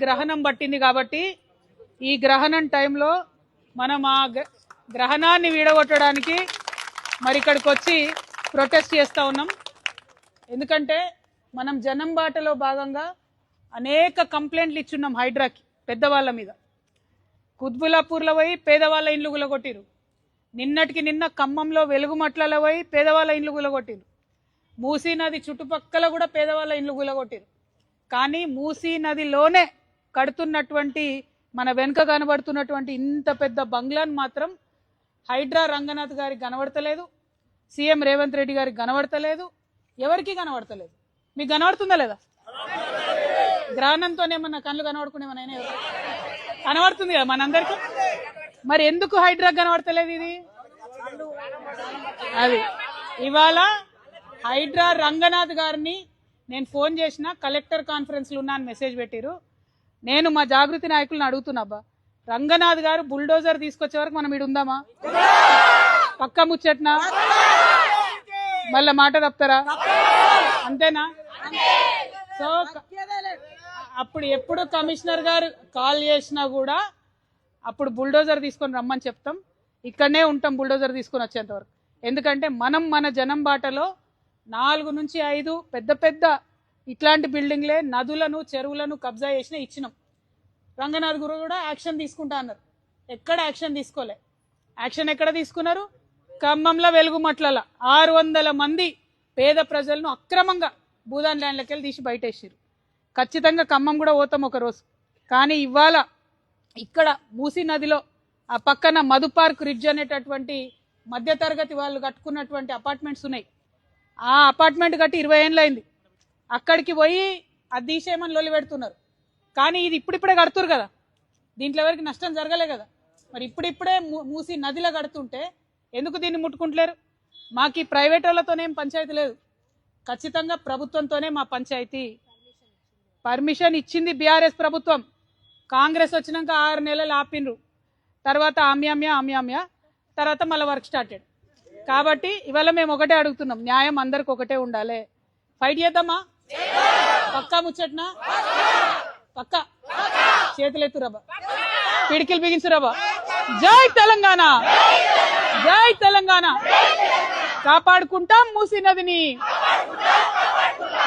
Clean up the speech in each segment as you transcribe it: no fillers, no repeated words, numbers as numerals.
గ్రహణం పట్టింది కాబట్టి ఈ గ్రహణం టైంలో మనం ఆ గ్రహణాన్ని వీడగొట్టడానికి మరి ఇక్కడికి వచ్చి ప్రొటెస్ట్ చేస్తూ ఉన్నాం. ఎందుకంటే మనం జనం బాటలో భాగంగా అనేక కంప్లైంట్లు ఇచ్చున్నాం హైడ్రాకి పెద్దవాళ్ళ మీద. కుత్బులాపూర్లో పోయి పేదవాళ్ళ ఇండ్లు గులగొట్టిరు. నిన్నటికి నిన్న ఖమ్మంలో వెలుగుమట్లలో పోయి పేదవాళ్ళ ఇండ్లు గులగొట్టిరు. మూసీ నది చుట్టుపక్కల కూడా పేదవాళ్ళ ఇండ్లు గులగొట్టిరు. కానీ మూసీ నదిలోనే కడుతున్నటువంటి మన వెనుక కనబడుతున్నటువంటి ఇంత పెద్ద బంగ్లాను మాత్రం హైడ్రా రంగనాథ్ గారికి కనబడతలేదు, సీఎం రేవంత్ రెడ్డి గారికి కనబడతలేదు, ఎవరికి కనబడతలేదు. మీకు కనబడుతుందా లేదా? గ్రహణంతోనే మన కళ్ళు కనబడుకునేమనైనా కనబడుతుంది కదా మనందరికి. మరి ఎందుకు హైడ్రా కనబడతలేదు? ఇది అది ఇవాళ హైడ్రా రంగనాథ్ గారిని నేను ఫోన్ చేసిన, కలెక్టర్ కాన్ఫరెన్స్లో ఉన్నా అని మెసేజ్ పెట్టిరు. నేను మా జాగృతి నాయకులను అడుగుతున్నా, అబ్బా రంగనాథ్ గారు బుల్డోజర్ తీసుకొచ్చే వరకు మనం ఇడు ఉందామా? పక్క ముచ్చట్నా? మళ్ళా మాట తప్పుతారా? అంతేనా? సో అప్పుడు ఎప్పుడు కమిషనర్ గారు కాల్ చేసినా కూడా అప్పుడు బుల్డోజర్ తీసుకొని రమ్మని చెప్తాం. ఇక్కడనే ఉంటాం బుల్డోజర్ తీసుకొని వచ్చేంత వరకు. ఎందుకంటే మనం మన జనం బాటలో 4 నుంచి 5 పెద్ద పెద్ద ఇట్లాంటి బిల్డింగ్లే నదులను చెరువులను కబ్జా చేసిన ఇచ్చినాం. రంగనాథ్ గురు కూడా యాక్షన్ తీసుకుంటా అన్నారు. ఎక్కడ యాక్షన్ తీసుకోలే. యాక్షన్ ఎక్కడ తీసుకున్నారు? ఖమ్మంలో వెలుగుమట్లలో 600 మంది పేద ప్రజలను అక్రమంగా భూదాన్ ల్యాండ్లకి వెళ్ళి తీసి బయటేసారు. ఖచ్చితంగా ఖమ్మం కూడా పోతాం ఒకరోజు. కానీ ఇవాళ ఇక్కడ మూసీ నదిలో ఆ పక్కన మధు పార్క్ రిడ్జ్ అనేటటువంటి మధ్యతరగతి వాళ్ళు కట్టుకున్నటువంటి అపార్ట్మెంట్స్ ఉన్నాయి. ఆ అపార్ట్మెంట్ కట్టి 20 ఏళ్ళు అయింది. అక్కడికి పోయి అది తీసేయమని లొల్లి పెడుతున్నారు. కానీ ఇది ఇప్పుడిప్పుడే కడుతురు కదా, దీంట్లో ఎవరికి నష్టం జరగలే కదా. మరి ఇప్పుడిప్పుడే మూసీ నదిలో కడుతుంటే ఎందుకు దీన్ని ముట్టుకుంటలేరు? మాకు ఈ ప్రైవేట్ వాళ్ళతోనేం పంచాయతీ లేదు, ఖచ్చితంగా ప్రభుత్వంతోనే మా పంచాయతీ. పర్మిషన్ ఇచ్చింది బీఆర్ఎస్ ప్రభుత్వం. కాంగ్రెస్ వచ్చినాక 6 నెలలు ఆపిన్రు. తర్వాత ఆమ్యామ్య తర్వాత మళ్ళీ వర్క్ స్టార్టెడ్. కాబట్టి ఇవాళ మేము ఒకటే అడుగుతున్నాం, న్యాయం అందరికి ఒకటే ఉండాలి. ఫైట్ చేద్దామా? పక్కా ముచ్చట్నా? పక్కా చేతులు ఎత్తురాబా, పిడికిలు బిగించురాబా. జై తెలంగాణ, జై తెలంగాణ. కాపాడుకుంటాం మూసీ నదిని,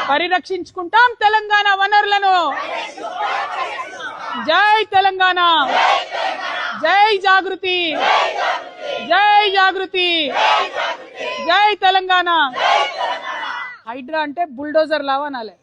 పరిరక్షించుకుంటాం తెలంగాణ వనరులను. జై తెలంగాణ, జై జాగృతి, జై జాగృతి, జై తెలంగాణ. హైడ్రా అంటే బుల్డోజర్ లావా అనాలి.